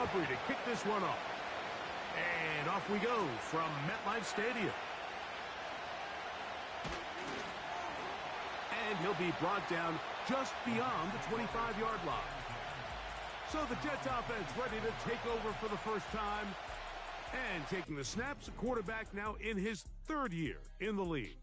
Aubrey to kick this one off. And off we go from MetLife Stadium. And he'll be brought down just beyond the 25-yard line. So the Jets offense ready to take over for the first time. And taking the snaps, the quarterback now in his third year in the league.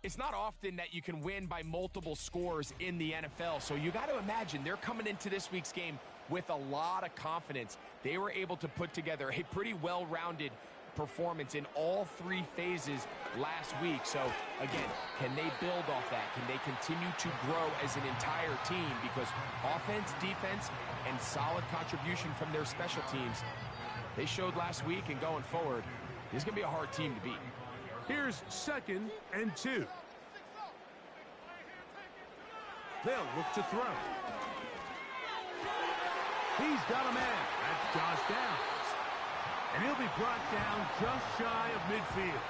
It's not often that you can win by multiple scores in the NFL, so you got to imagine they're coming into this week's game with a lot of confidence. They were able to put together a pretty well-rounded performance in all three phases last week. So, again, can they build off that? Can they continue to grow as an entire team? Because offense, defense, and solid contribution from their special teams, they showed last week, and going forward, this is going to be a hard team to beat. Here's 2nd and 2. They'll look to throw. He's got a man. That's Josh Downs. And he'll be brought down just shy of midfield.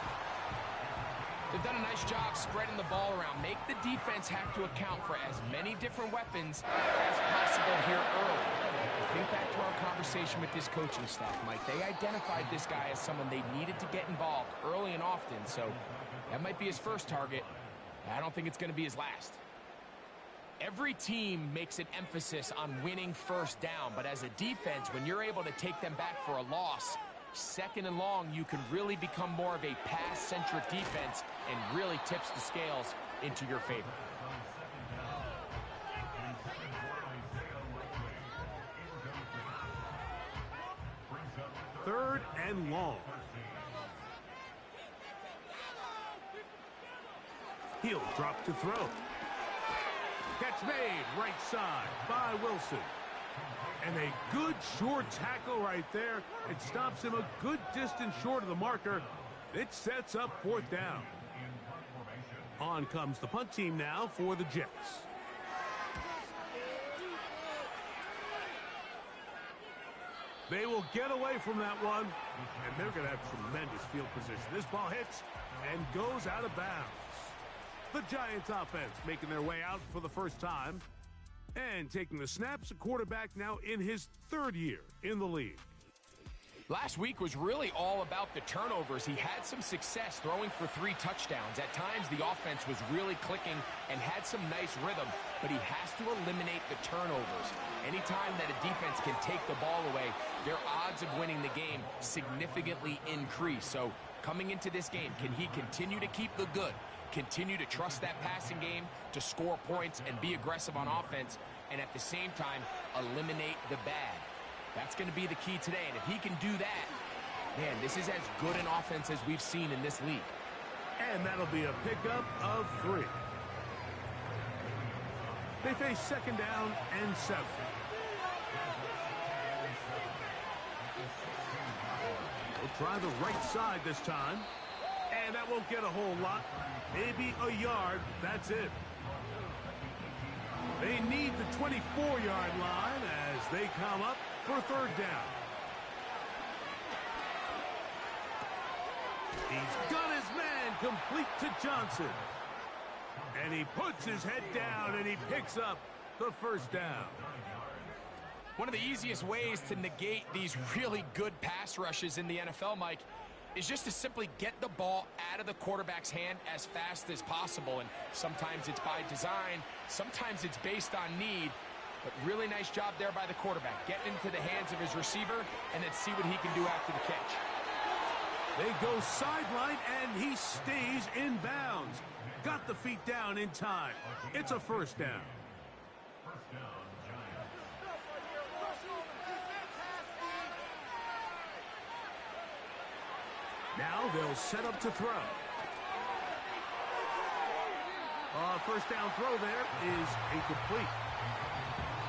They've done a nice job spreading the ball around. Make the defense have to account for as many different weapons as possible here early. Think back to our conversation with this coaching staff, Mike. They identified this guy as someone they needed to get involved early and often, so that might be his first target. I don't think it's going to be his last. Every team makes an emphasis on winning first down, but as a defense, when you're able to take them back for a loss, 2nd and long, you can really become more of a pass-centric defense and really tips the scales into your favor. 3rd and long. He'll drop to throw. Catch made right side by Wilson. And a good short tackle right there. It stops him a good distance short of the marker. It sets up 4th down. On comes the punt team now for the Jets. They will get away from that one, and they're going to have tremendous field position. This ball hits and goes out of bounds. The Giants offense making their way out for the first time. And taking the snaps, a quarterback now in his 3rd year in the league. Last week was really all about the turnovers. He had some success throwing for 3 touchdowns. At times, the offense was really clicking and had some nice rhythm, but he has to eliminate the turnovers. Anytime that a defense can take the ball away, their odds of winning the game significantly increase. So coming into this game, can he continue to keep the good? Continue to trust that passing game to score points and be aggressive on offense, and at the same time, eliminate the bad. That's going to be the key today, and if he can do that, man, this is as good an offense as we've seen in this league. And that'll be a pickup of 3. They face 2nd down and 7. They'll try the right side this time. And that won't get a whole lot. Maybe a yard. That's it. They need the 24-yard line as they come up for 3rd down. He's got his man complete to Johnson. And he puts his head down and he picks up the 1st down. One of the easiest ways to negate these really good pass rushes in the NFL, Mike, is just to simply get the ball out of the quarterback's hand as fast as possible. And sometimes it's by design, sometimes it's based on need, but really nice job there by the quarterback, getting into the hands of his receiver and then see what he can do after the catch. They go sideline and he stays in bounds. Got the feet down in time. It's a 1st down. Now they'll set up to throw. 1st down throw there is incomplete.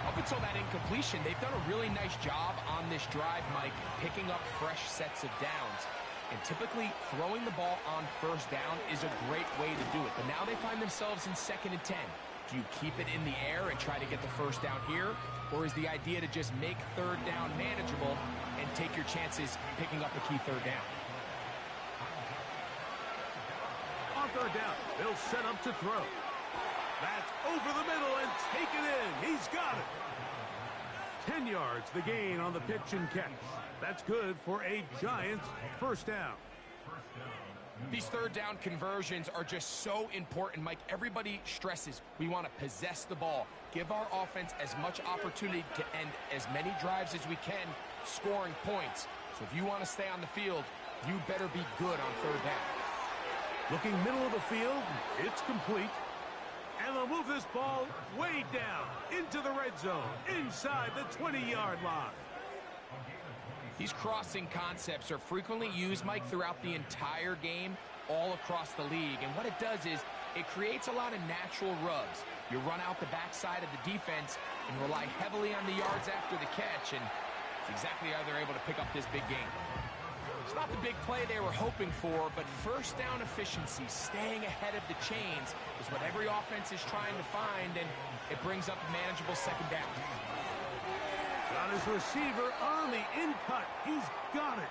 Up until that incompletion, they've done a really nice job on this drive, Mike, picking up fresh sets of downs. And typically, throwing the ball on 1st down is a great way to do it. But now they find themselves in 2nd and 10. Do you keep it in the air and try to get the 1st down here? Or is the idea to just make 3rd down manageable and take your chances picking up a key 3rd down? On 3rd down, they'll set up to throw. That's over the middle and taken in. He's got it. 10 yards, the gain on the pitch and catch. That's good for a Giants first down. These third down conversions are just so important, Mike. Everybody stresses we want to possess the ball, give our offense as much opportunity to end as many drives as we can, scoring points. So if you want to stay on the field, you better be good on third down. Looking middle of the field, it's complete. And they'll move this ball way down into the red zone, inside the 20-yard line. These crossing concepts are frequently used, Mike, throughout the entire game, all across the league. And what it does is it creates a lot of natural rubs. You run out the backside of the defense and rely heavily on the yards after the catch, and it's exactly how they're able to pick up this big game. It's not the big play they were hoping for, but first down efficiency, staying ahead of the chains, is what every offense is trying to find, and it brings up a manageable second down. Got his receiver on the in-cut. He's got it.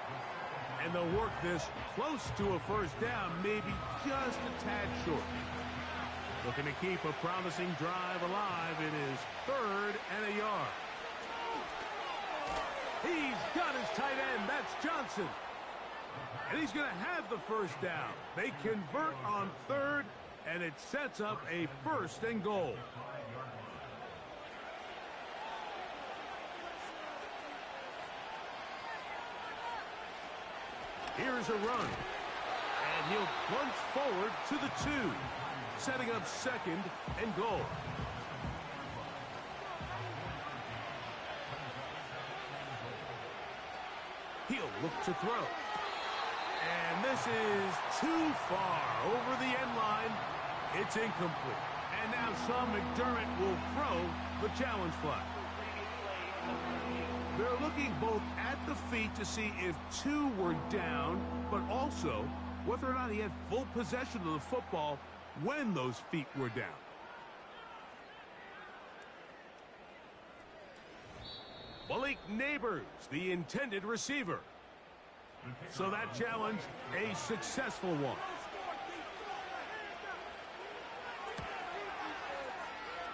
And they'll work this close to a first down, maybe just a tad short. Looking to keep a promising drive alive. It is 3rd and a yard. He's got his tight end. That's Johnson. And he's going to have the first down. They convert on 3rd, and it sets up a 1st and goal. Here's a run. And he'll plunge forward to the 2. Setting up 2nd and goal. He'll look to throw. And this is too far over the end line. It's incomplete. And now Sean McDermott will throw the challenge flag. They're looking both at the feet to see if 2 were down, but also whether or not he had full possession of the football when those feet were down. Malik Neighbors, the intended receiver. So that challenge, a successful one.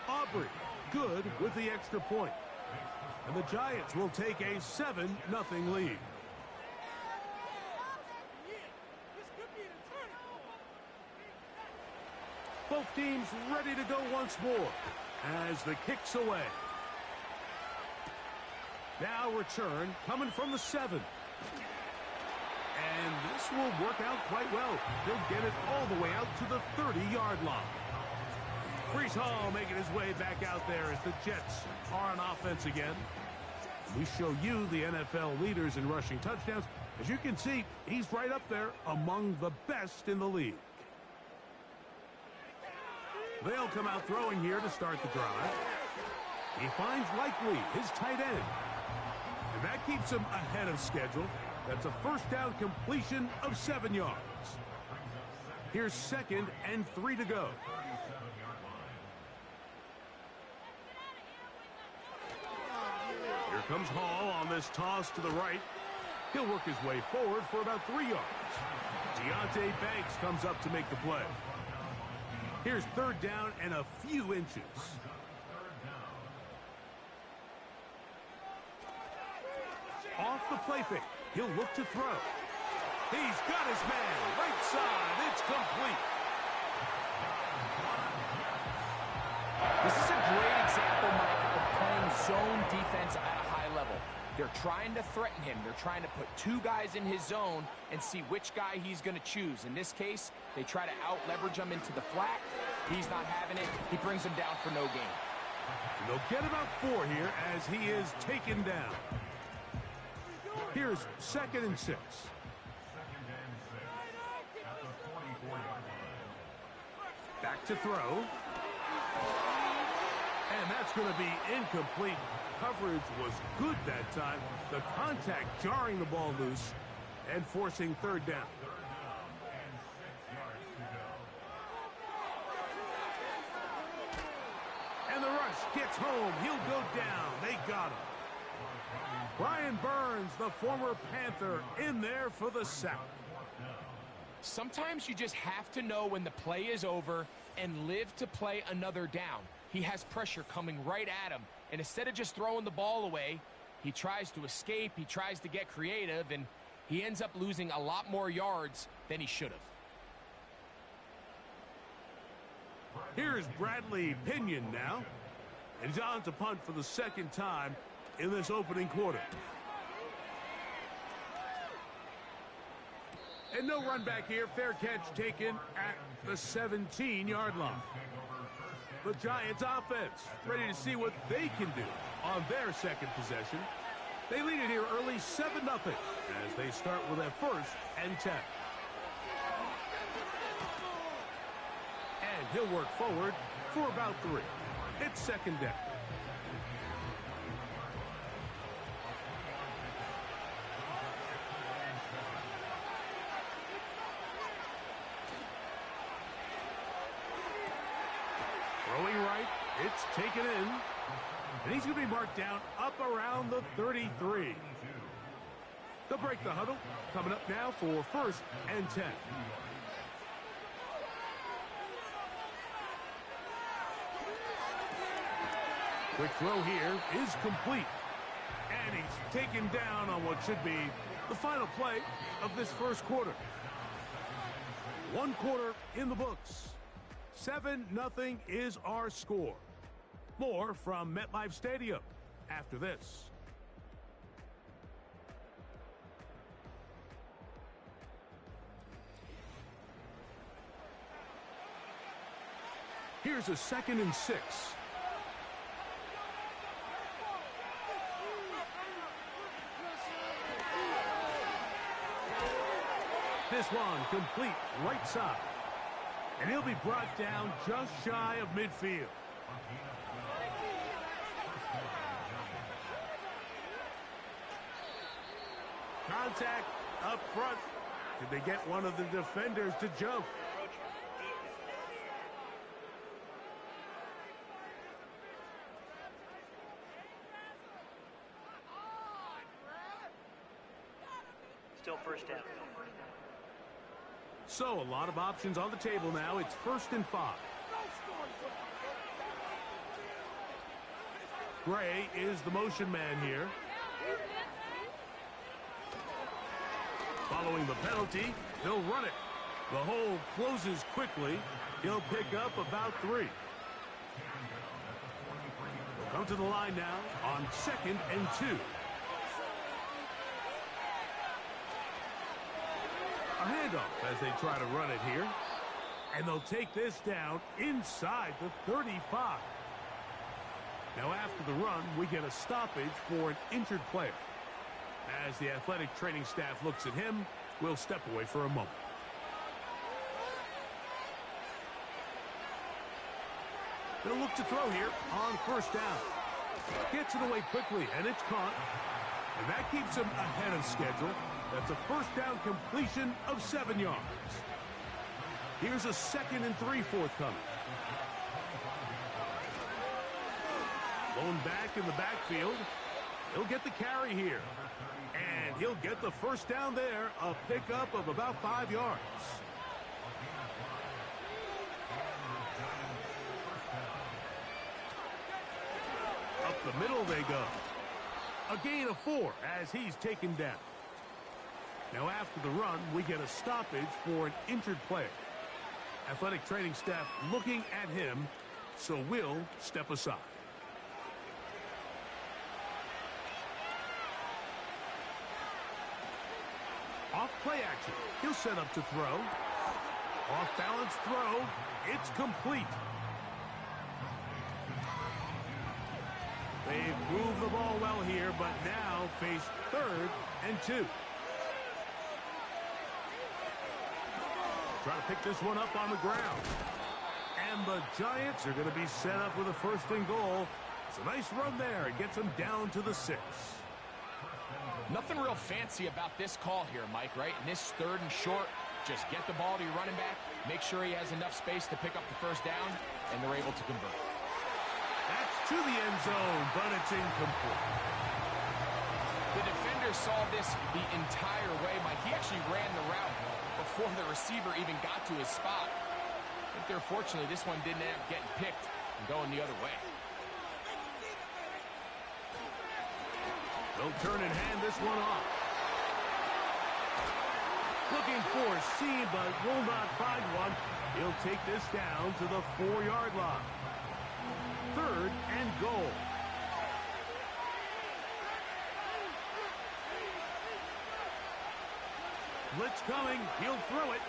Aubrey, good with the extra point. And the Giants will take a 7-0 lead. Both teams ready to go once more as the kick's away. Now return coming from the 7. And this will work out quite well. He'll get it all the way out to the 30-yard line. Breece Hall making his way back out there as the Jets are on offense again. We show you the NFL leaders in rushing touchdowns. As you can see, he's right up there among the best in the league. They'll come out throwing here to start the drive. He finds Likely, his tight end. And that keeps him ahead of schedule. That's a first down completion of 7 yards. Here's 2nd and 3 to go. Here comes Hall on this toss to the right. He'll work his way forward for about 3 yards. Deonte Banks comes up to make the play. Here's 3rd down and a few inches. Off the play fake. He'll look to throw. He's got his man. Right side. It's complete. This is a great example, Mike, of playing zone defense at a high level. They're trying to threaten him. They're trying to put 2 guys in his zone and see which guy he's going to choose. In this case, they try to out-leverage him into the flat. He's not having it. He brings him down for no gain. And they'll get about 4 here as he is taken down. Here's 2nd and 6. Back to throw. And that's going to be incomplete. Coverage was good that time. The contact jarring the ball loose and forcing 3rd down. And the rush gets home. He'll go down. They got him. Brian Burns, the former Panther, in there for the sack. Sometimes you just have to know when the play is over and live to play another down. he has pressure coming right at him. And instead of just throwing the ball away, he tries to escape, he tries to get creative, and he ends up losing a lot more yards than he should have. Here's Bradley Pinion now. And he's on to punt for the second time in this opening quarter. And no run back here. Fair catch taken at the 17-yard line. The Giants offense ready to see what they can do on their second possession. They lead it here early 7-0 as they start with a 1st and 10. And he'll work forward for about 3. It's 2nd down. Throwing right, it's taken in. And he's going to be marked down up around the 33. They'll break the huddle. Coming up now for 1st and 10. Quick throw here is complete. And he's taken down on what should be the final play of this first quarter. 1 quarter in the books. 7-0 is our score. More from MetLife Stadium after this. Here's a 2nd and 6. This one complete right side. And he'll be brought down just shy of midfield. Contact up front. Did they get one of the defenders to jump? Still 1st down. So, a lot of options on the table now. It's 1st and 5. Gray is the motion man here. Following the penalty, they'll run it. The hole closes quickly. He'll pick up about 3. They'll come to the line now on 2nd and 2. A handoff as they try to run it here. And they'll take this down inside the 35. Now after the run, we get a stoppage for an injured player. As the athletic training staff looks at him, we'll step away for a moment. They'll look to throw here on 1st down. Gets it away quickly, and it's caught. And that keeps him ahead of schedule. That's a 1st down completion of 7 yards. Here's a 2nd and 3 forthcoming. Blown back in the backfield. He'll get the carry here. And he'll get the 1st down there, a pickup of about 5 yards. Up the middle they go. A gain of 4 as he's taken down. Now after the run, we get a stoppage for an injured player. Athletic training staff looking at him, so we'll step aside. Off play action. He'll set up to throw. Off balance throw. It's complete. They've moved the ball well here, but now face 3rd and 2. Trying to pick this one up on the ground. And the Giants are going to be set up with a 1st and goal. It's a nice run there. It gets them down to the 6. Nothing real fancy about this call here, Mike, right? In this 3rd and short, just get the ball to your running back, make sure he has enough space to pick up the 1st down, and they're able to convert. That's to the end zone, but it's incomplete. The defender saw this the entire way, Mike. He actually ran the route before the receiver even got to his spot. I think they're fortunately this one didn't end up getting picked. and going the other way. They'll turn and hand this one off. Looking for a seam, but will not find one. He'll take this down to the 4-yard line. 3rd and goal. Blitz coming. He'll throw it.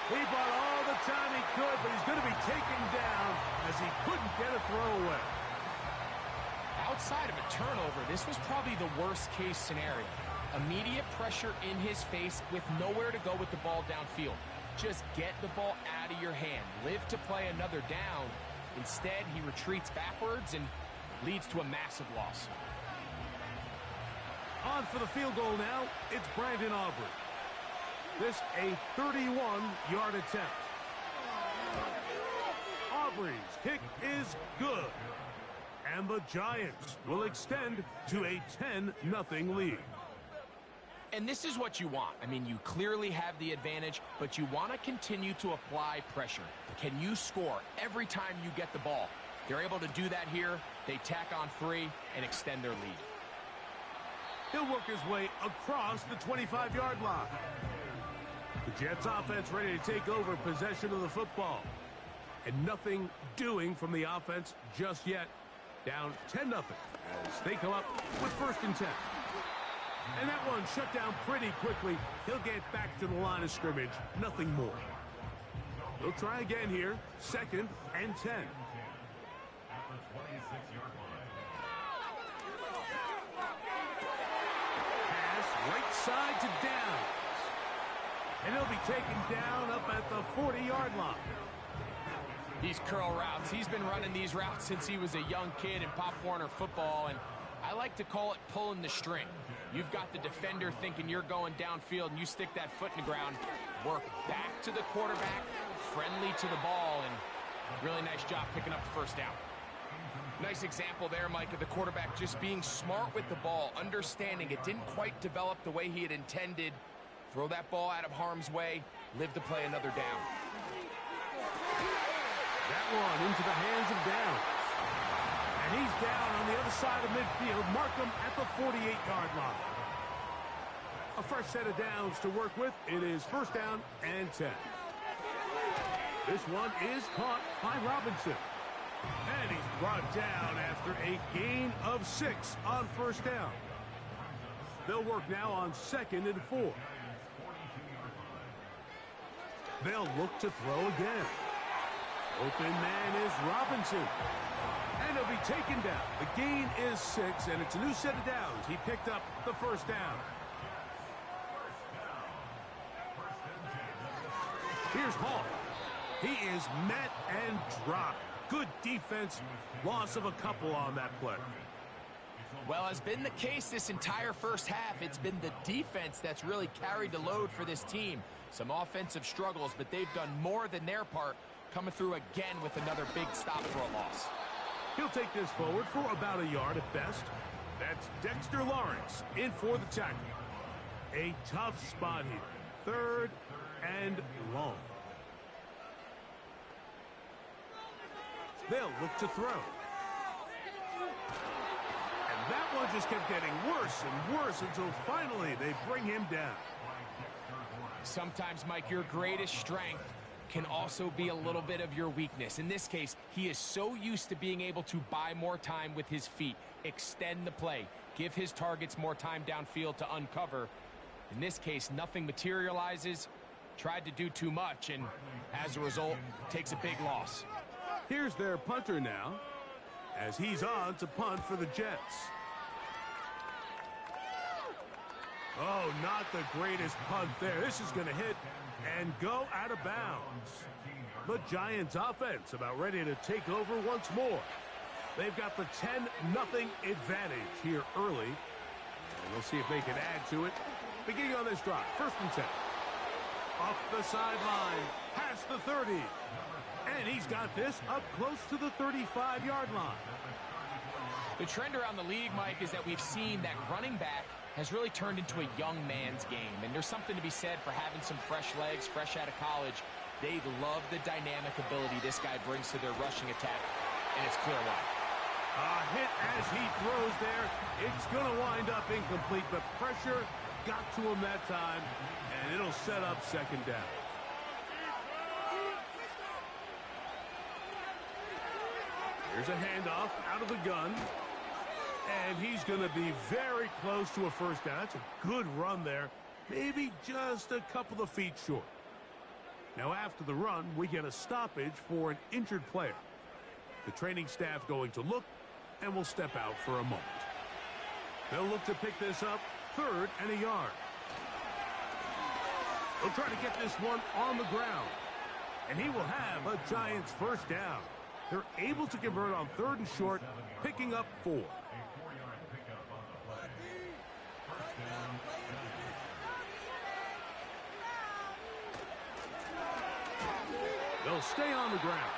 He bought all the time he could, but he's going to be taken down as he couldn't get a throw away. Outside of a turnover, this was probably the worst-case scenario. Immediate pressure in his face with nowhere to go with the ball downfield. Just get the ball out of your hand. Live to play another down. Instead, he retreats backwards and leads to a massive loss. On for the field goal now, it's Brandon Aubrey. This a 31-yard attempt. Aubrey's kick is good. And the Giants will extend to a 10-0 lead. And this is what you want. I mean, you clearly have the advantage, but you want to continue to apply pressure. Can you score every time you get the ball? They're able to do that here. They tack on 3 and extend their lead. He'll work his way across the 25-yard line. The Jets offense ready to take over possession of the football. And nothing doing from the offense just yet. Down 10-0 as they come up with 1st and 10. And that one shut down pretty quickly. He'll get back to the line of scrimmage. Nothing more. He'll try again here. 2nd and 10. Pass right side to Downs. And he'll be taken down up at the 40-yard line. These curl routes, he's been running these routes since he was a young kid in Pop Warner football, and I like to call it pulling the string. You've got the defender thinking you're going downfield, and you stick that foot in the ground, work back to the quarterback, friendly to the ball, and really nice job picking up the 1st down. Nice example there, Mike, of the quarterback just being smart with the ball, understanding it didn't quite develop the way he had intended. Throw that ball out of harm's way, live to play another down. That one into the hands of Downs. And he's down on the other side of midfield. Mark him at the 48-yard line. A fresh set of downs to work with. It is 1st down and 10. This one is caught by Robinson. And he's brought down after a gain of 6 on 1st down. They'll work now on 2nd and 4. They'll look to throw again. Open man is Robinson. And he'll be taken down. The gain is 6, and it's a new set of downs. He picked up the 1st down. Here's Hall. He is met and dropped. Good defense. Loss of a couple on that play. Well, has been the case this entire 1st half. It's been the defense that's really carried the load for this team. Some offensive struggles, but they've done more than their part, coming through again with another big stop for a loss. He'll take this forward for about a yard at best. That's Dexter Lawrence in for the tackle. A tough spot here. 3rd and long. They'll look to throw. And that one just kept getting worse and worse until finally they bring him down. Sometimes, Mike, your greatest strength can also be a little bit of your weakness. In this case, he is so used to being able to buy more time with his feet, extend the play, give his targets more time downfield to uncover. In this case, nothing materializes, tried to do too much, and as a result, takes a big loss. Here's their punter now, as he's on to punt for the Jets. Oh, not the greatest punt there. This is going to hit and go out of bounds. The Giants offense about ready to take over once more. They've got the 10-0 advantage here early. And we'll see if they can add to it. Beginning on this drive, 1st and 10. Up the sideline, past the 30. And he's got this up close to the 35-yard line. The trend around the league, Mike, is that we've seen that running back has really turned into a young man's game. And there's something to be said for having some fresh legs, fresh out of college. They love the dynamic ability this guy brings to their rushing attack, and it's clear why. A hit as he throws there. It's going to wind up incomplete, but pressure got to him that time, and it'll set up second down. Here's a handoff out of the gun, and he's going to be very close to a first down. That's a good run there, maybe just a couple of feet short. Now after the run, we get a stoppage for an injured player. The training staff going to look, and will step out for a moment. They'll look to pick this up, 3rd and a yard. They'll try to get this one on the ground, and he will have a Giants first down. They're able to convert on 3rd and short, picking up 4. They'll stay on the ground.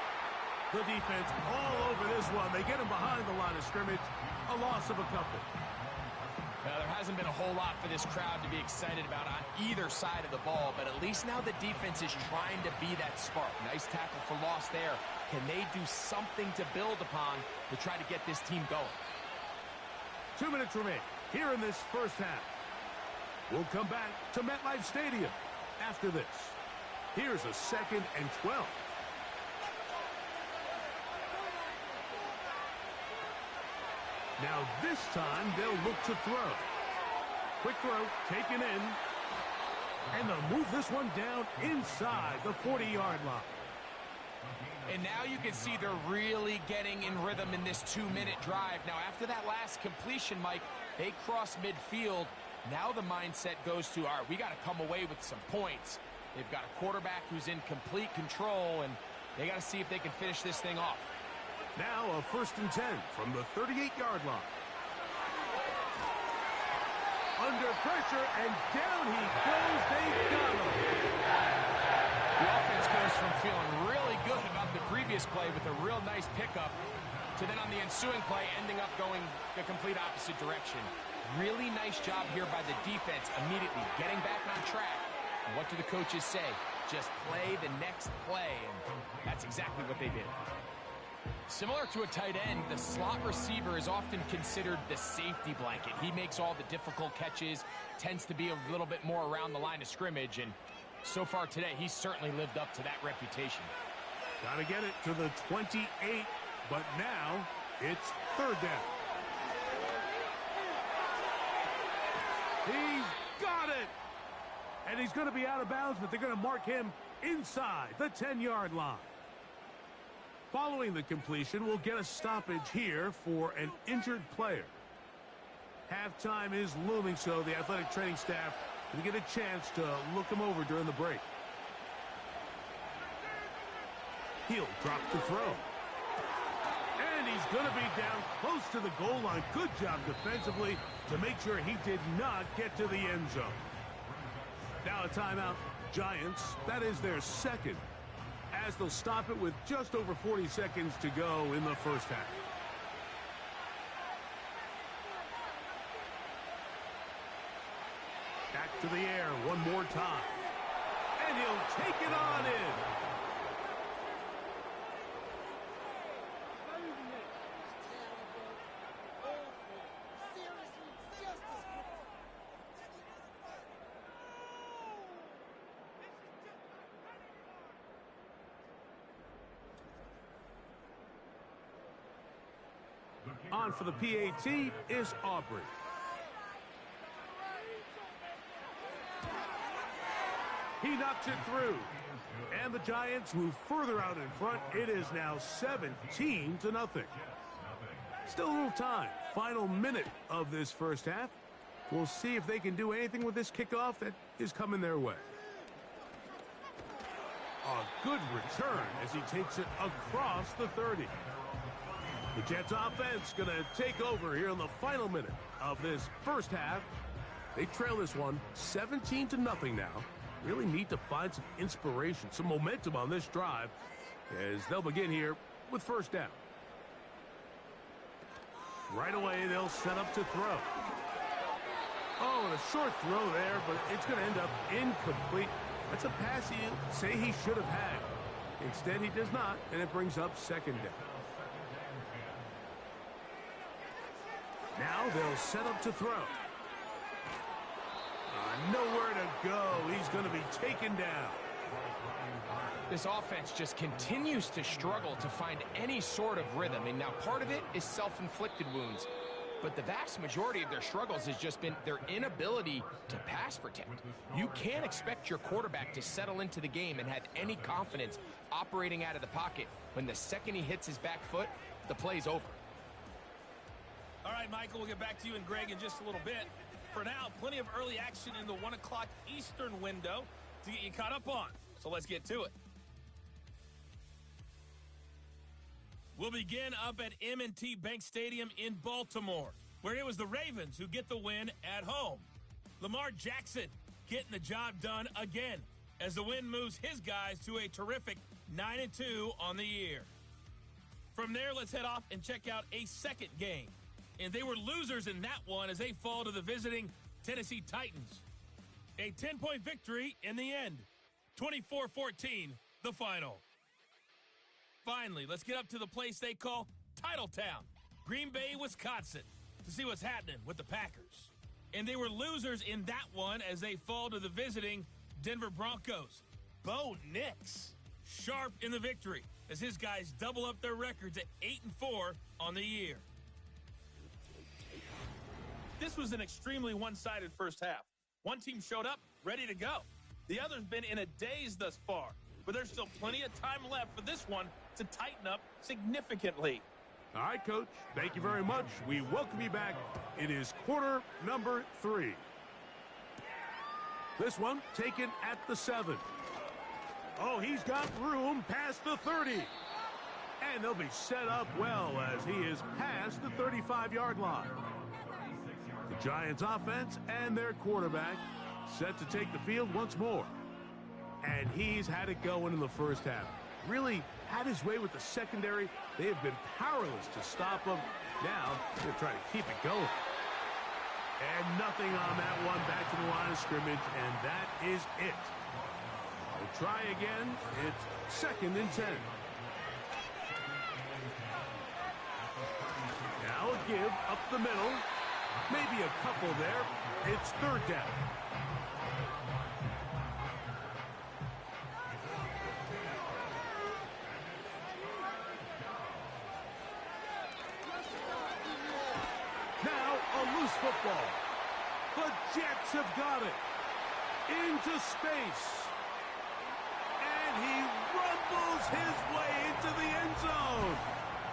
The defense all over this one. They get him behind the line of scrimmage. A loss of a couple. Now, there hasn't been a whole lot for this crowd to be excited about on either side of the ball, but at least now the defense is trying to be that spark. Nice tackle for loss there. Can they do something to build upon to try to get this team going? 2 minutes remain here in this first half. We'll come back to MetLife Stadium after this. Here's a 2nd and 12. Now this time they'll look to throw. Quick throw taken in. And they'll move this one down inside the 40-yard line. And now you can see they're really getting in rhythm in this 2-minute drive. Now after that last completion, Mike, they cross midfield. Now the mindset goes to, all right, we got to come away with some points. They've got a quarterback who's in complete control, and they got to see if they can finish this thing off. Now a 1st and 10 from the 38-yard line. Under pressure, and down he goes. They've got him. The offense goes from feeling really good about the previous play with a real nice pickup to then on the ensuing play ending up going the complete opposite direction. Really nice job here by the defense immediately getting back on track. And what do the coaches say? Just play the next play, and that's exactly what they did. Similar to a tight end, the slot receiver is often considered the safety blanket. He makes all the difficult catches, tends to be a little bit more around the line of scrimmage, and so far today, he's certainly lived up to that reputation. Got to get it to the 28, but now it's 3rd down. He's got it! And he's going to be out of bounds, but they're going to mark him inside the 10-yard line. Following the completion, we'll get a stoppage here for an injured player. Halftime is looming, so the athletic training staff will get a chance to look him over during the break. He'll drop to throw. And he's going to be down close to the goal line. Good job defensively to make sure he did not get to the end zone. Now a timeout. Giants, that is their 2nd, as they'll stop it with just over 40 seconds to go in the first half. Back to the air one more time. And he'll take it on in. On for the PAT is Aubrey. He knocks it through. And the Giants move further out in front. It is now 17-0. Still a little time. Final minute of this first half. We'll see if they can do anything with this kickoff that is coming their way. A good return as he takes it across the 30. The Jets offense going to take over here in the final minute of this first half. They trail this one 17-0 now. Really need to find some inspiration, some momentum on this drive as they'll begin here with first down. Right away, they'll set up to throw. Oh, and a short throw there, but it's going to end up incomplete. That's a pass you say he should have had. Instead, he does not, and it brings up second down. Now they'll set up to throw. Nowhere to go. He's going to be taken down. This offense just continues to struggle to find any sort of rhythm. And now part of it is self-inflicted wounds. But the vast majority of their struggles has just been their inability to pass protect. You can't expect your quarterback to settle into the game and have any confidence operating out of the pocket when the second he hits his back foot, the play's over. All right, Michael, we'll get back to you and Greg in just a little bit. For now, plenty of early action in the 1 o'clock Eastern window to get you caught up on. So let's get to it. We'll begin up at M&T Bank Stadium in Baltimore, where it was the Ravens who get the win at home. Lamar Jackson getting the job done again as the win moves his guys to a terrific 9-2 on the year. From there, let's head off and check out a second game. And they were losers in that one as they fall to the visiting Tennessee Titans. A 10-point victory in the end. 24-14, the final. Finally, let's get up to the place they call Titletown, Green Bay, Wisconsin, to see what's happening with the Packers. And they were losers in that one as they fall to the visiting Denver Broncos. Bo Nix, sharp in the victory as his guys double up their records at 8-4 on the year. This was an extremely one-sided first half. One team showed up, ready to go. The other's been in a daze thus far, but there's still plenty of time left for this one to tighten up significantly. All right, Coach. Thank you very much. We welcome you back. It is quarter number 3. This one taken at the 7. Oh, he's got room past the 30. And they'll be set up well as he is past the 35-yard line. The Giants offense and their quarterback set to take the field once more. And he's had it going in the first half. Really had his way with the secondary. They have been powerless to stop him. Now they're trying to keep it going. And nothing on that one. Back to the line of scrimmage, and that is it. They'll try again. It's 2nd and 10. Now a give up the middle. Maybe a couple there. It's 3rd down. Now a loose football. The Jets have got it. Into space. And he rumbles his way into the end zone.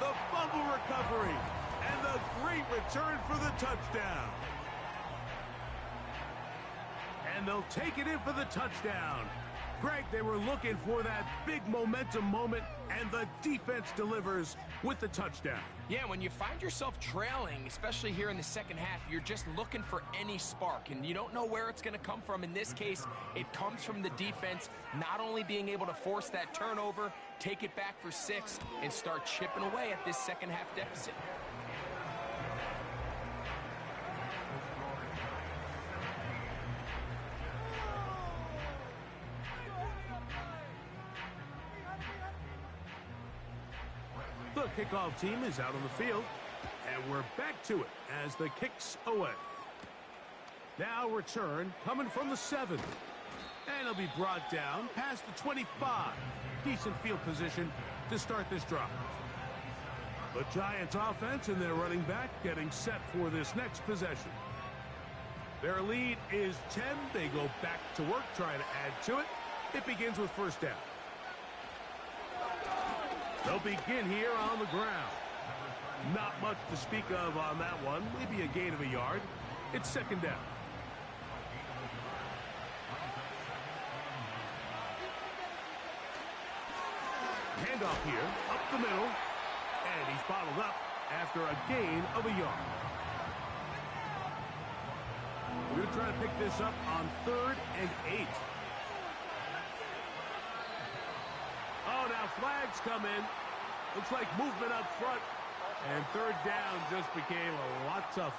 The fumble recovery. And the great return for the touchdown. And they'll take it in for the touchdown. Greg, they were looking for that big momentum moment, and the defense delivers with the touchdown. Yeah, when you find yourself trailing, especially here in the second half, you're just looking for any spark, and you don't know where it's going to come from. In this case, it comes from the defense not only being able to force that turnover, take it back for 6, and start chipping away at this second half deficit. The kickoff team is out on the field, and we're back to it as the kick's away. Now return coming from the 7. And it'll be brought down past the 25. Decent field position to start this drive. The Giants offense and their running back getting set for this next possession. Their lead is 10. They go back to work, trying to add to it. It begins with 1st down. They'll begin here on the ground. Not much to speak of on that one. Maybe a gain of a yard. It's 2nd down. Handoff here, up the middle. And he's bottled up after a gain of a yard. We're going to try to pick this up on 3rd and 8. Oh, now flags come in. Looks like movement up front. And 3rd down just became a lot tougher.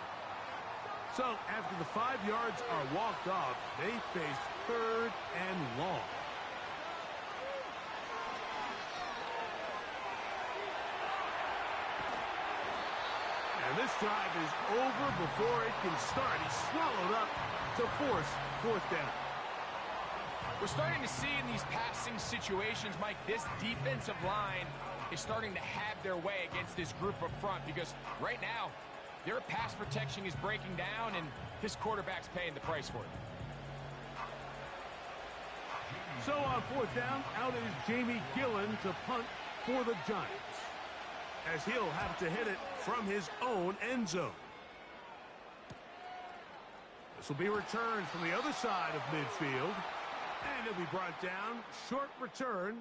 So after the 5 yards are walked off, they face 3rd and long. And this drive is over before it can start. He's swallowed up to force 4th down. We're starting to see in these passing situations, Mike, this defensive line is starting to have their way against this group up front because right now, their pass protection is breaking down, and this quarterback's paying the price for it. So on 4th down, out is Jamie Gillen to punt for the Giants, as he'll have to hit it from his own end zone. This will be returned from the other side of midfield, and it'll be brought down, short return,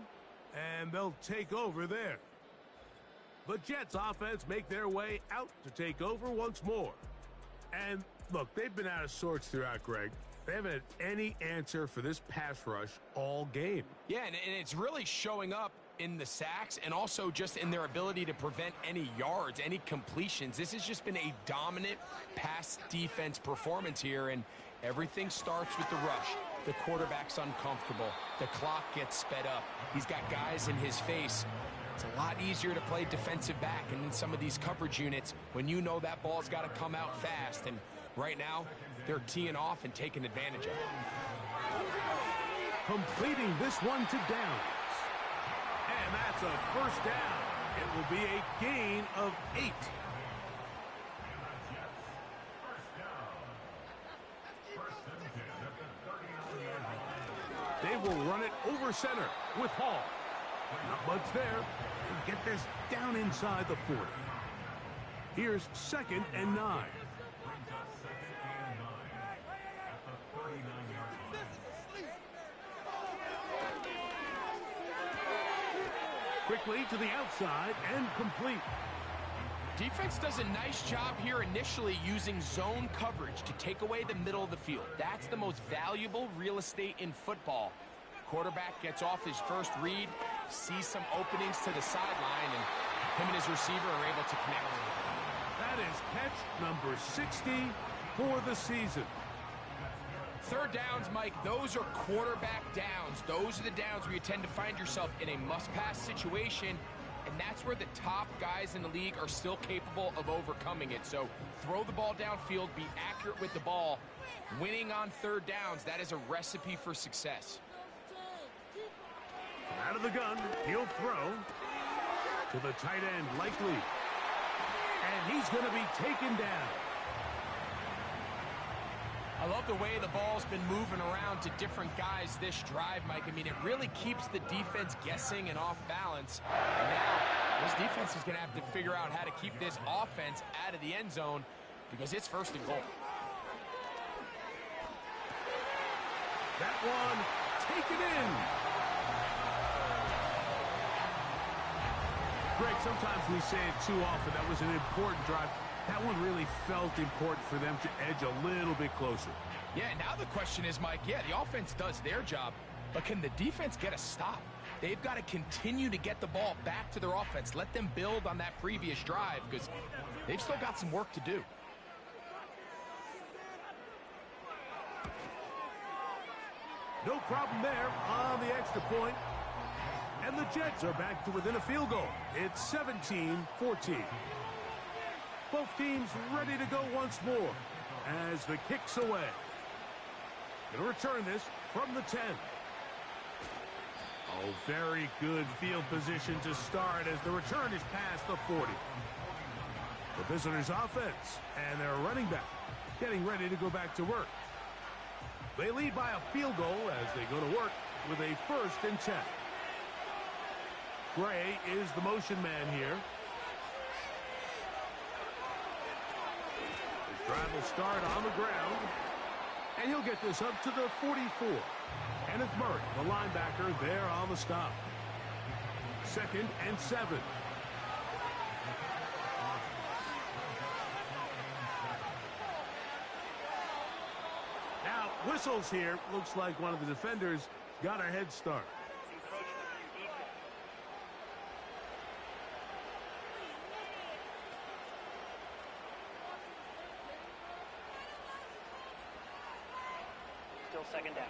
and they'll take over there. The Jets offense make their way out to take over once more. And look, they've been out of sorts throughout, Greg. They haven't had any answer for this pass rush all game. Yeah, and it's really showing up in the sacks and also just in their ability to prevent any yards, any completions. This has just been a dominant pass defense performance here, and everything starts with the rush. The quarterback's uncomfortable. The clock gets sped up. He's got guys in his face. It's a lot easier to play defensive back and in some of these coverage units when you know that ball's got to come out fast. And right now, they're teeing off and taking advantage of it. Completing this one to downs. And that's a 1st down. It will be a gain of 8. They will run it over center with Hall. Not much there. And get this down inside the 40. Here's 2nd and 9. Quickly to the outside and complete. Defense does a nice job here initially using zone coverage to take away the middle of the field. That's the most valuable real estate in football. Quarterback gets off his first read, sees some openings to the sideline, and him and his receiver are able to connect. That is catch number 60 for the season. 3rd downs, Mike, those are quarterback downs. Those are the downs where you tend to find yourself in a must-pass situation, and that's where the top guys in the league are still capable of overcoming it. So throw the ball downfield, be accurate with the ball. Winning on 3rd downs, that is a recipe for success. Out of the gun, he'll throw to the tight end, Likely. And he's going to be taken down. I love the way the ball's been moving around to different guys this drive, Mike. I mean, it really keeps the defense guessing and off balance. And now, this defense is going to have to figure out how to keep this offense out of the end zone because it's 1st and goal. That one taken in. Greg, sometimes we say it too often. That was an important drive. That one really felt important for them to edge a little bit closer. Yeah, now the question is, Mike, yeah, the offense does their job, but can the defense get a stop? They've got to continue to get the ball back to their offense. Let them build on that previous drive because they've still got some work to do. No problem there on the extra point. And the Jets are back to within a field goal. It's 17-14. Both teams ready to go once more as the kick's away. Going to return this from the 10. Oh, very good field position to start as the return is past the 40. The visitors' offense and their running back getting ready to go back to work. They lead by a field goal as they go to work with a 1st and 10. Gray is the motion man here. His drive will start on the ground, and he'll get this up to the 44. Kenneth Murray, the linebacker, there on the stop. 2nd and 7. Now, whistles here. Looks like one of the defenders got a head start. until second down.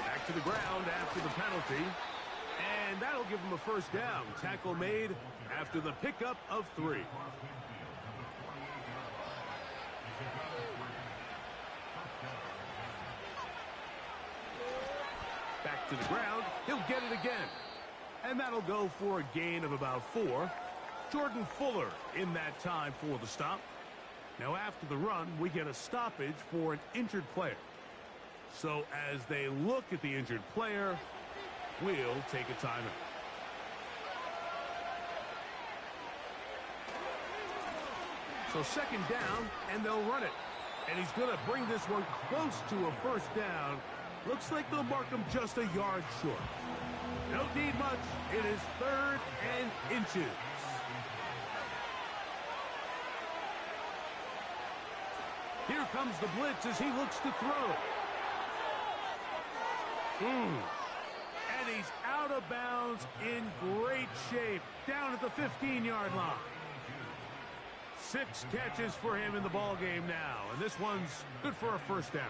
Back to the ground after the penalty. And that'll give him a first down. Tackle made after the pickup of 3. Back to the ground. He'll get it again. And that'll go for a gain of about 4. Jordan Fuller in that time for the stop. Now after the run, we get a stoppage for an injured player. So as they look at the injured player, we'll take a timeout. So second down, and they'll run it. And he's going to bring this one close to a first down. Looks like they'll mark him just a yard short. Don't need much. It is 3rd and inches. Here comes the blitz as he looks to throw. And he's out of bounds in great shape, down at the 15-yard line. 6 catches for him in the ball game now, and this one's good for a first down.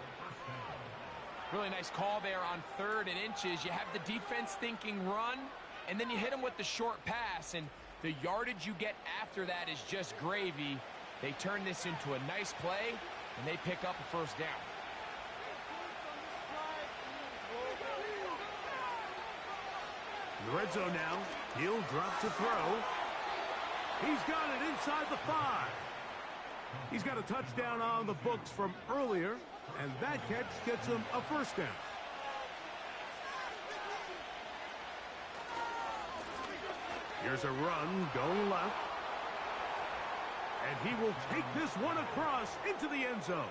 Really nice call there on 3rd and inches. You have the defense thinking run, and then you hit them with the short pass, and the yardage you get after that is just gravy. They turn this into a nice play, and they pick up a first down. In the red zone now, he'll drop to throw. He's got it inside the 5. He's got a touchdown on the books from earlier, and that catch gets him a first down. Here's a run going left. And he will take this one across into the end zone.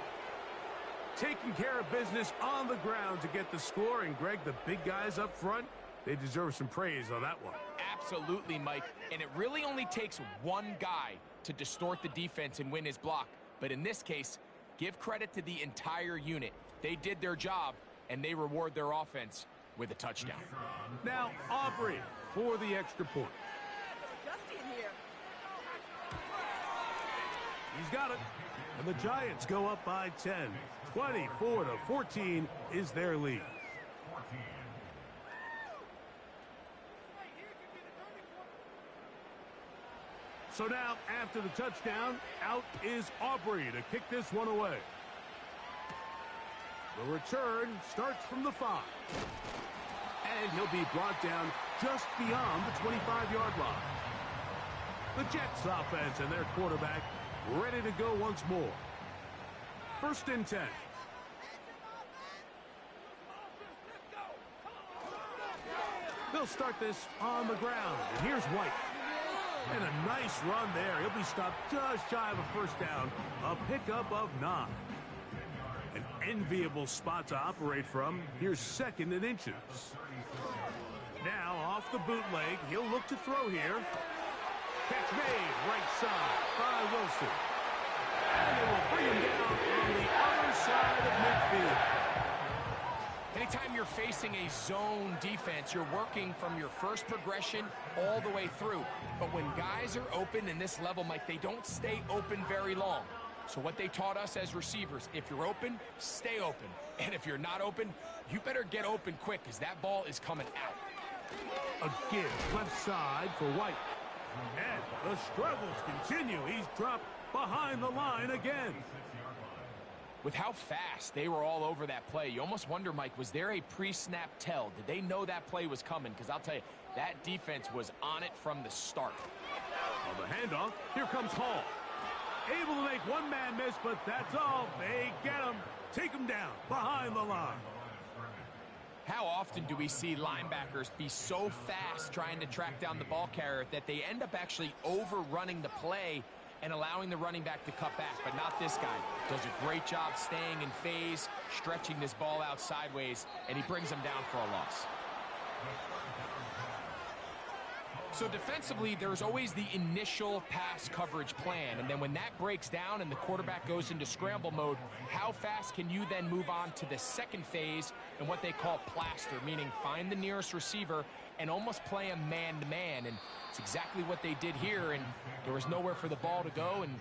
Taking care of business on the ground to get the score. And, Greg, the big guys up front, they deserve some praise on that one. Absolutely, Mike. And it really only takes one guy to distort the defense and win his block. But in this case, give credit to the entire unit. They did their job, and they reward their offense with a touchdown. Now, Aubrey for the extra point. He's got it. And the Giants go up by 10. 24-14 is their lead. So now, after the touchdown, out is Aubrey to kick this one away. The return starts from the 5. And he'll be brought down just beyond the 25-yard line. The Jets offense and their quarterback ready to go once more. 1st and 10. They'll start this on the ground. And here's White. And a nice run there. He'll be stopped just shy of a first down. A pickup of 9. An enviable spot to operate from. Here's 2nd and inches. Now off the bootleg. He'll look to throw here. Catch made right side by Wilson. And they will bring him down on the other side of midfield. Anytime you're facing a zone defense, you're working from your first progression all the way through. But when guys are open in this level, Mike, they don't stay open very long. So what they taught us as receivers, if you're open, stay open. And if you're not open, you better get open quick because that ball is coming out. A give left side for White. And the struggles continue. He's dropped behind the line again. With how fast they were all over that play, you almost wonder, Mike, was there a pre-snap tell? Did they know that play was coming? Because I'll tell you, that defense was on it from the start. On the handoff, here comes Hall. Able to make one man miss, but that's all. They get him. Take him down behind the line. How often do we see linebackers be so fast trying to track down the ball carrier that they end up actually overrunning the play and allowing the running back to cut back? But not this guy. Does a great job staying in phase, stretching this ball out sideways, and he brings him down for a loss. So defensively, there's always the initial pass coverage plan, and then when that breaks down and the quarterback goes into scramble mode, how fast can you then move on to the second phase and what they call plaster, meaning find the nearest receiver and almost play him man-to-man, and it's exactly what they did here, and there was nowhere for the ball to go, and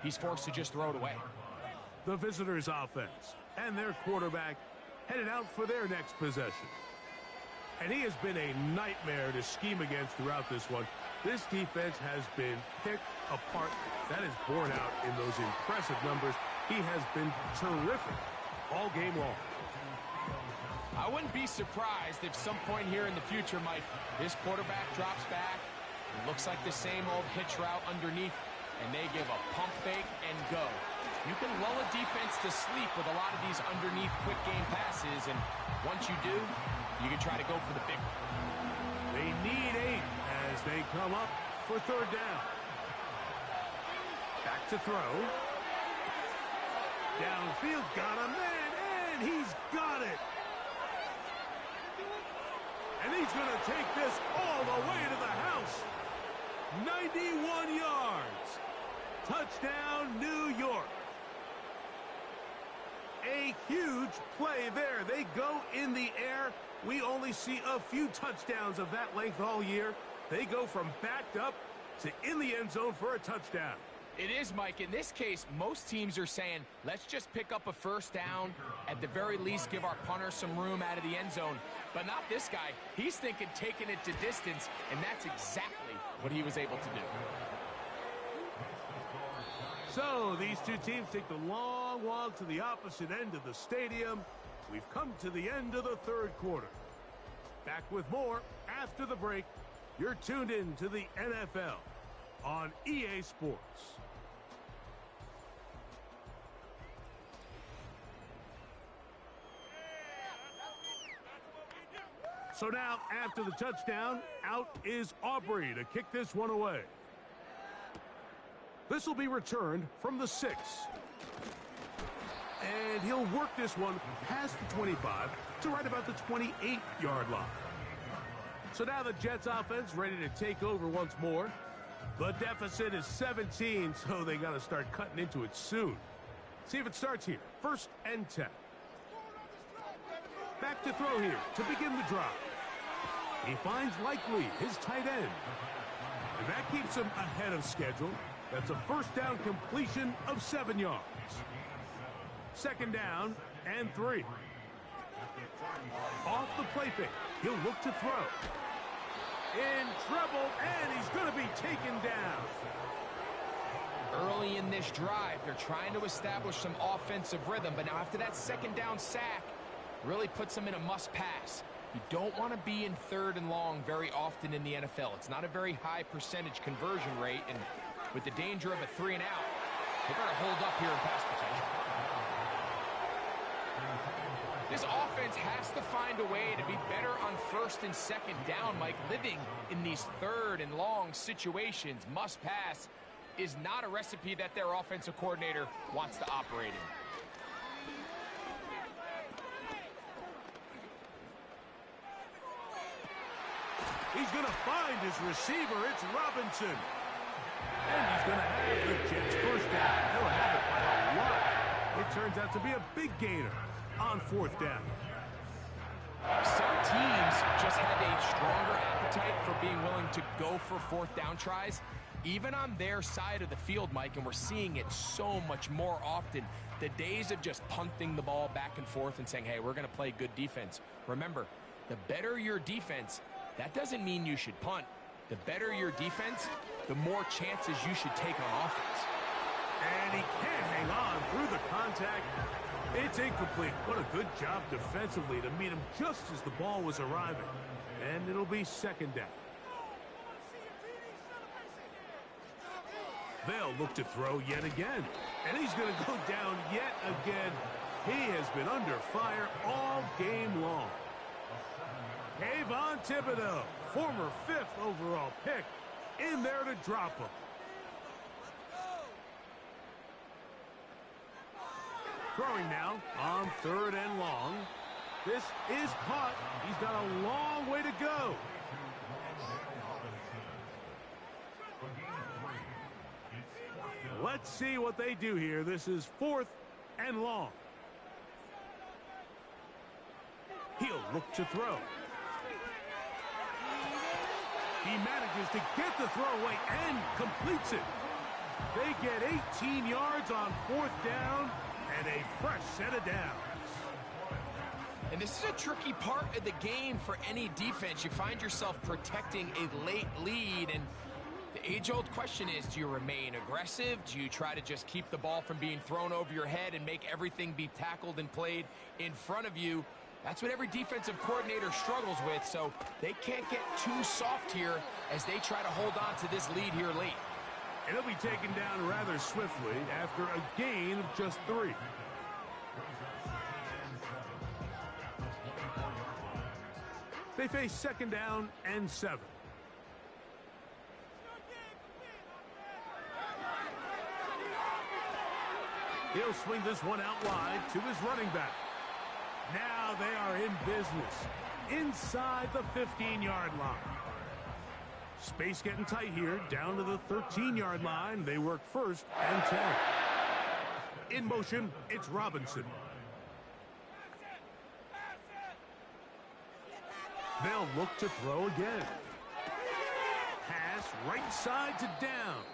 he's forced to just throw it away. The visitors' offense and their quarterback headed out for their next possession. And he has been a nightmare to scheme against throughout this one. This defense has been picked apart. That is borne out in those impressive numbers. He has been terrific all game long. I wouldn't be surprised if some point here in the future, Mike, this quarterback drops back. It looks like the same old hitch route underneath, and they give a pump fake and go. You can lull a defense to sleep with a lot of these underneath quick game passes, and once you do, you can try to go for the big one. They need 8 as they come up for third down. Back to throw. Downfield, got a man, and he's got it. And he's going to take this all the way to the house. 91 yards. Touchdown, New York. A huge play there. They go in the air. We only see a few touchdowns of that length all year. They go from backed up to in the end zone for a touchdown. It is, Mike. In this case, most teams are saying, let's just pick up a first down. At the very least, give our punter some room out of the end zone. But not this guy. He's thinking taking it to distance, and that's exactly what he was able to do. So these two teams take the long walk to the opposite end of the stadium. We've come to the end of the third quarter. Back with more after the break. You're tuned in to the NFL on EA Sports. So now, after the touchdown, out is Aubrey to kick this one away. This will be returned from the 6. And he'll work this one past the 25 to right about the 28-yard line. So now the Jets offense ready to take over once more. The deficit is 17, so they got to start cutting into it soon. See if it starts here. 1st and 10. Back to throw here to begin the drive. He finds Likely, his tight end. And that keeps him ahead of schedule. That's a first down completion of 7 yards. 2nd down and 3. Off the play fake. He'll look to throw. In trouble, and he's going to be taken down. Early in this drive, they're trying to establish some offensive rhythm, but now after that 2nd down sack, really puts them in a must-pass. You don't want to be in 3rd and long very often in the NFL. It's not a very high percentage conversion rate, and with the danger of a 3 and out, they better hold up here in pass protection. This offense has to find a way to be better on 1st and 2nd down, Mike. Living in these 3rd and long situations, must pass, is not a recipe that their offensive coordinator wants to operate in. He's going to find his receiver. It's Robinson. And he's going to have the Jets first down. They'll have it by a lot. It turns out to be a big gainer on 4th down. Some teams just have a stronger appetite for being willing to go for 4th down tries, even on their side of the field, Mike, and we're seeing it so much more often. The days of just punting the ball back and forth and saying, hey, we're going to play good defense. Remember, the better your defense, that doesn't mean you should punt. The better your defense, the more chances you should take on offense. And he can't hang on through the contact. It's incomplete. What a good job defensively to meet him just as the ball was arriving. And it'll be 2nd down. They'll look to throw yet again. And he's going to go down yet again. He has been under fire all game long. Kayvon Thibodeau, former 5th overall pick, in there to drop him. Throwing now on 3rd and long. This is caught. He's got a long way to go. Let's see what they do here. This is 4th and long. He'll look to throw. He manages to get the throw away and completes it. They get 18 yards on 4th down and a fresh set of downs. And this is a tricky part of the game for any defense. You find yourself protecting a late lead, and the age-old question is, do you remain aggressive? Do you try to just keep the ball from being thrown over your head and make everything be tackled and played in front of you? That's what every defensive coordinator struggles with, so they can't get too soft here as they try to hold on to this lead here late. And he'll be taken down rather swiftly after a gain of just 3. They face 2nd down and 7. He'll swing this one out wide to his running back. Now they are in business inside the 15-yard line. Space getting tight here, down to the 13-yard line. They work 1st and 10. In motion, it's Robinson. They'll look to throw again. Pass right side to Downs.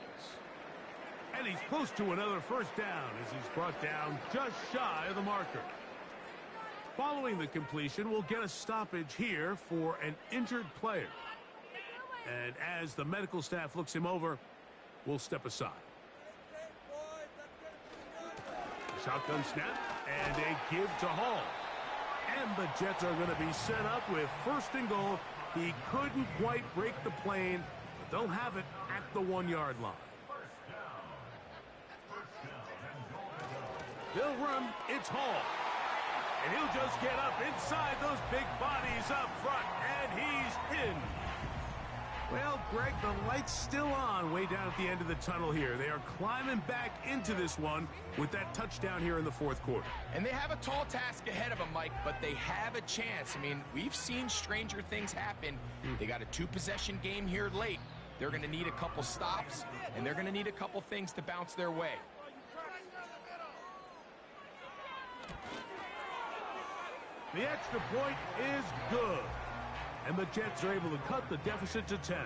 And he's close to another 1st down as he's brought down just shy of the marker. Following the completion, we'll get a stoppage here for an injured player. And as the medical staff looks him over, we'll step aside. Shotgun snap and a give to Hall. And the Jets are going to be set up with 1st and goal. He couldn't quite break the plane, but they'll have it at the 1-yard line. They'll run. It's Hall. And he'll just get up inside those big bodies up front, and he's in. Well, Greg, the light's still on way down at the end of the tunnel here. They are climbing back into this one with that touchdown here in the 4th quarter. And they have a tall task ahead of them, Mike, but they have a chance. I mean, we've seen stranger things happen. They got a 2-possession game here late. They're going to need a couple stops, and they're going to need a couple things to bounce their way. The extra point is good. And the Jets are able to cut the deficit to 10.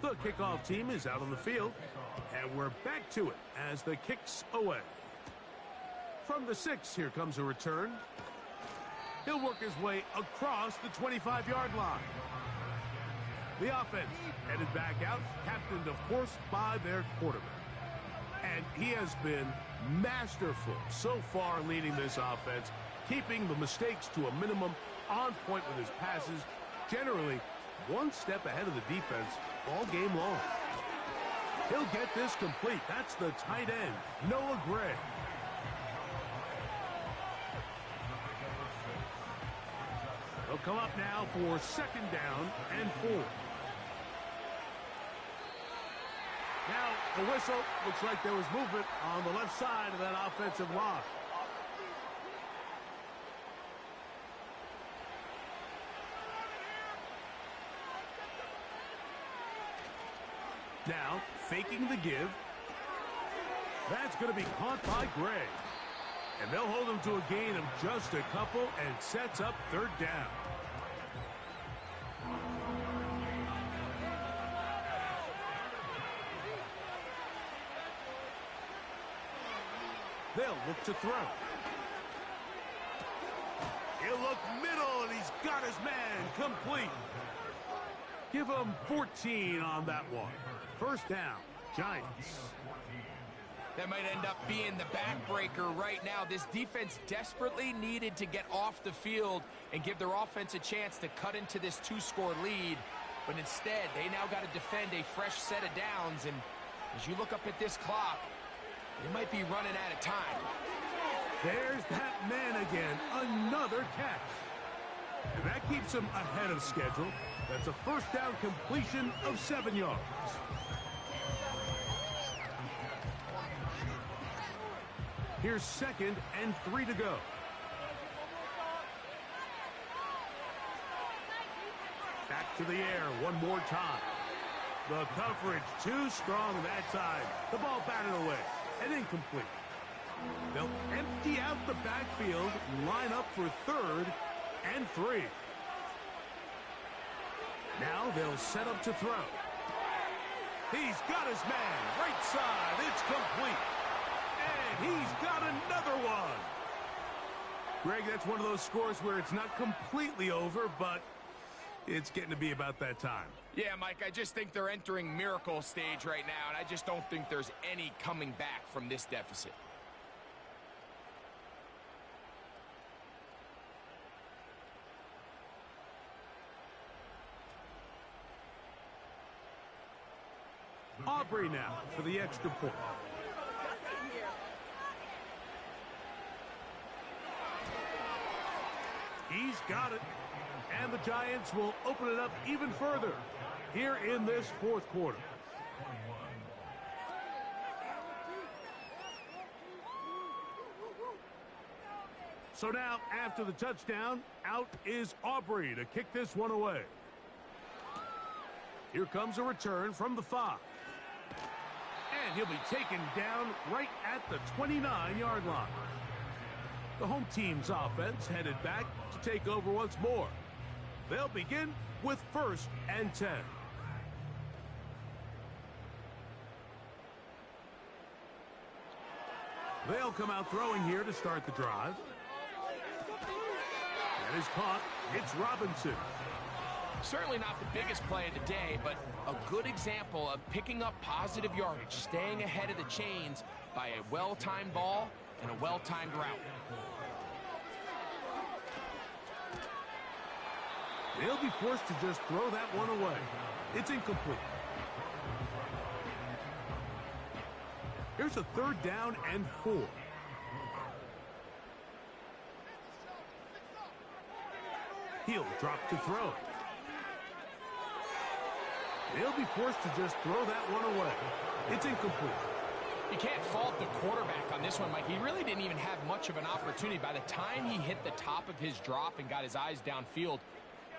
The kickoff team is out on the field. And we're back to it as the kick's away. From the 6, here comes a return. He'll work his way across the 25-yard line. The offense headed back out, captained, of course, by their quarterback. And he has been masterful so far leading this offense, keeping the mistakes to a minimum, on point with his passes, generally one step ahead of the defense all game long. He'll get this complete. That's the tight end, Noah Gray. He'll come up now for 2nd down and 4. Now, the whistle. Looks like there was movement on the left side of that offensive line. Now, faking the give. That's going to be caught by Gray. And they'll hold him to a gain of just a couple and sets up 3rd down. They'll look to throw. He'll look middle, and he's got his man complete. Give him 14 on that one. 1st down, Giants. That might end up being the backbreaker right now. This defense desperately needed to get off the field and give their offense a chance to cut into this 2-score lead. But instead, they now got to defend a fresh set of downs. And as you look up at this clock, they might be running out of time. There's that man again. Another catch. And that keeps him ahead of schedule. That's a 1st down completion of 7 yards. Here's 2nd and 3 to go. Back to the air one more time. The coverage too strong that time. The ball batted away and incomplete. They'll empty out the backfield, line up for 3rd and 3. Now they'll set up to throw. He's got his man, right side, it's complete. And he's got another one. Greg, that's one of those scores where it's not completely over, but it's getting to be about that time. Yeah, Mike, I just think they're entering miracle stage right now, and I just don't think there's any coming back from this deficit. Aubrey now for the extra point. He's got it. And the Giants will open it up even further here in this 4th quarter. So now, after the touchdown, out is Aubrey to kick this one away. Here comes a return from the 5. And he'll be taken down right at the 29-yard line. The home team's offense headed back to take over once more. They'll begin with 1st and 10. They'll come out throwing here to start the drive. That is caught. It's Robinson. Certainly not the biggest play of the day, but a good example of picking up positive yardage, staying ahead of the chains by a well-timed ball and a well-timed route. They'll be forced to just throw that one away. It's incomplete. Here's a 3rd down and 4. He'll drop to throw. They'll be forced to just throw that one away. It's incomplete. You can't fault the quarterback on this one, Mike. He really didn't even have much of an opportunity. By the time he hit the top of his drop and got his eyes downfield,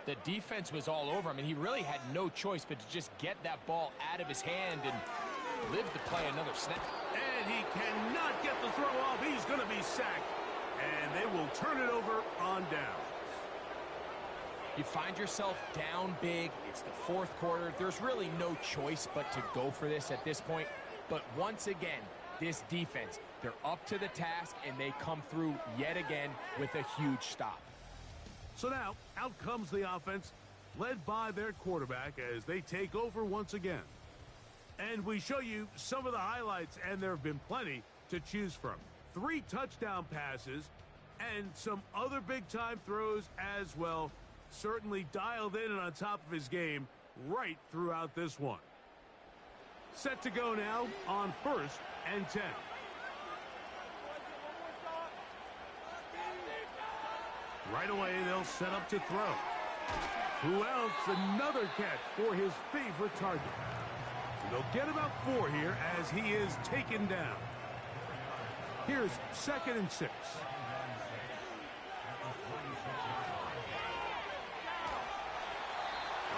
the defense was all over him, and he really had no choice but to just get that ball out of his hand and live to play another snap. And he cannot get the throw off. He's going to be sacked, and they will turn it over on down. You find yourself down big. It's the 4th quarter. There's really no choice but to go for this at this point. But once again, this defense, they're up to the task, and they come through yet again with a huge stop. So now, out comes the offense, led by their quarterback as they take over once again. And we show you some of the highlights, and there have been plenty to choose from. 3 touchdown passes and some other big-time throws as well. Certainly dialed in and on top of his game right throughout this one. Set to go now on 1st and 10. Right away, they'll set up to throw. Who else? Another catch for his favorite target. And they'll get about 4 here as he is taken down. Here's 2nd and 6.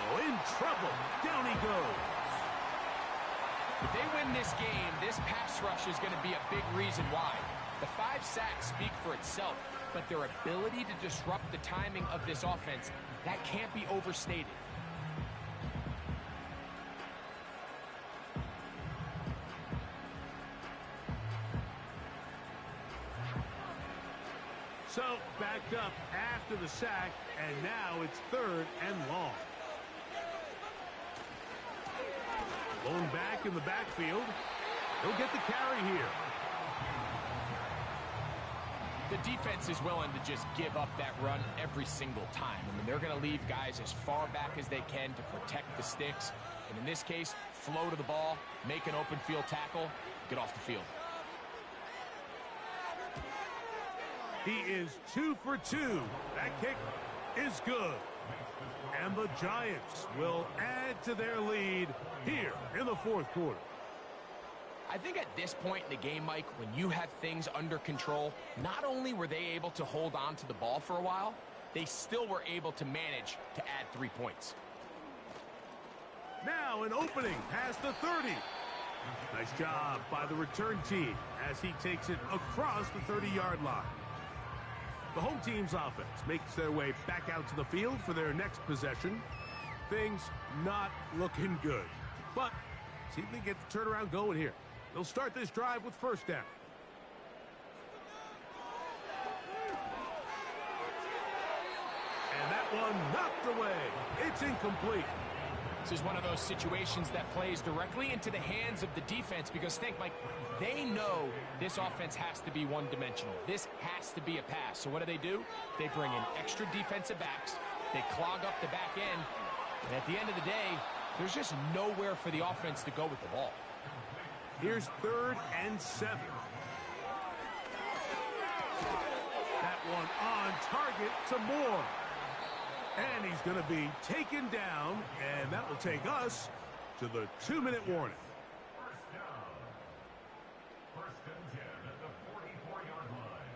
Oh, in trouble. Down he goes. If they win this game, this pass rush is going to be a big reason why. The 5 sacks speak for itself, but their ability to disrupt the timing of this offense, that can't be overstated. So, backed up after the sack, and now it's 3rd and long. Blown back in the backfield. He'll get the carry here. The defense is willing to just give up that run every single time. I mean, they're going to leave guys as far back as they can to protect the sticks. And in this case, flow to the ball, make an open field tackle, get off the field. He is 2 for 2. That kick is good. And the Giants will add to their lead here in the 4th quarter. I think at this point in the game, Mike, when you have things under control, not only were they able to hold on to the ball for a while, they still were able to manage to add 3 points. Now an opening past the 30. Nice job by the return team as he takes it across the 30-yard line. The home team's offense makes their way back out to the field for their next possession. Things not looking good. But see if they get the turnaround going here. They'll start this drive with first down. And that one knocked away. It's incomplete. This is one of those situations that plays directly into the hands of the defense because think, Mike, they know this offense has to be one-dimensional. This has to be a pass. So what do? They bring in extra defensive backs. They clog up the back end. And at the end of the day, there's just nowhere for the offense to go with the ball. Here's 3rd and 7. That one on target to Moore. And he's going to be taken down, and that will take us to the 2-minute warning. First and 10 at the 44-yard line.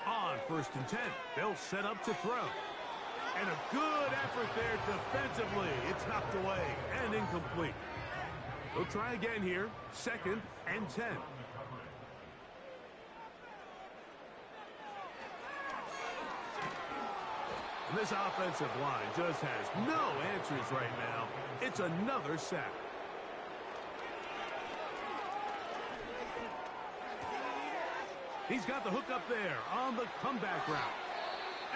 On 1st and 10, they'll set up to throw. And a good effort there defensively. It's knocked away and incomplete. They'll try again here. 2nd and 10. And this offensive line just has no answers right now. It's another sack. He's got the hook up there on the comeback route.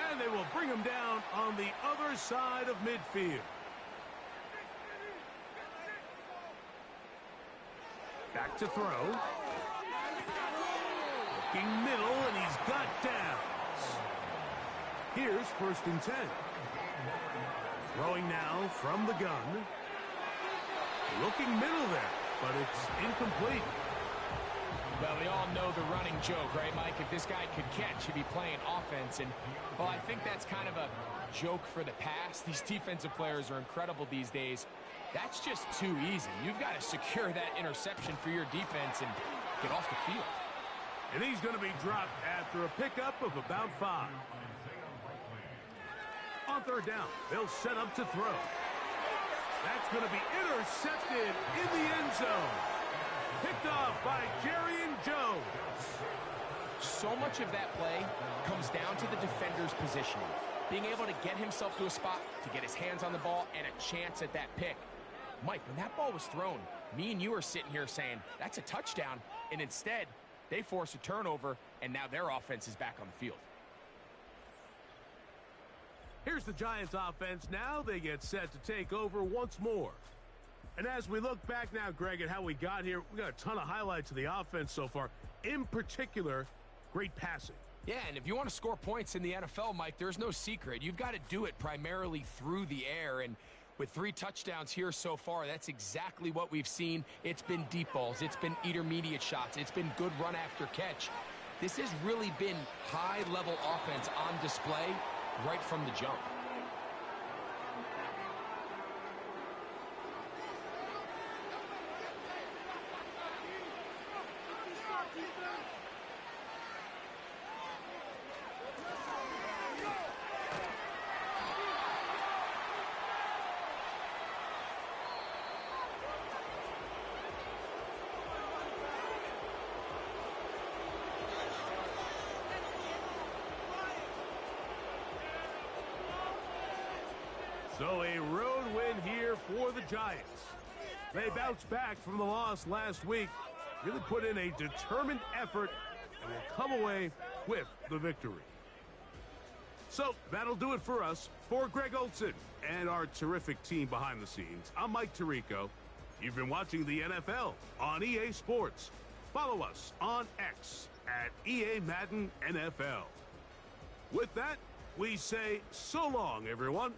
And they will bring him down on the other side of midfield. Back to throw. Looking middle, and he's got downs. Here's 1st and 10. Throwing now from the gun. Looking middle there, but it's incomplete. Well, we all know the running joke, right, Mike? If this guy could catch, he'd be playing offense. And, well, I think that's kind of a joke for the past. These defensive players are incredible these days. That's just too easy. You've got to secure that interception for your defense and get off the field. And he's going to be dropped after a pickup of about 5. On 3rd down, they'll set up to throw. That's going to be intercepted in the end zone. Picked off by Jerry Jones. So much of that play comes down to the defender's positioning. Being able to get himself to a spot, to get his hands on the ball, and a chance at that pick. Mike, when that ball was thrown, me and you are sitting here saying, that's a touchdown. And instead, they force a turnover, and now their offense is back on the field. Here's the Giants offense. Now they get set to take over once more. And as we look back now, Greg, at how we got here, we got a ton of highlights of the offense so far. In particular, great passing. Yeah, and if you want to score points in the NFL, Mike, there's no secret. You've got to do it primarily through the air. And with 3 touchdowns here so far, that's exactly what we've seen. It's been deep balls. It's been intermediate shots. It's been good run after catch. This has really been high-level offense on display right from the jump. So a road win here for the Giants. They bounced back from the loss last week, really put in a determined effort, and will come away with the victory. So that'll do it for us. For Greg Olson and our terrific team behind the scenes, I'm Mike Tirico. You've been watching the NFL on EA Sports. Follow us on X at EA Madden NFL. With that, we say so long, everyone.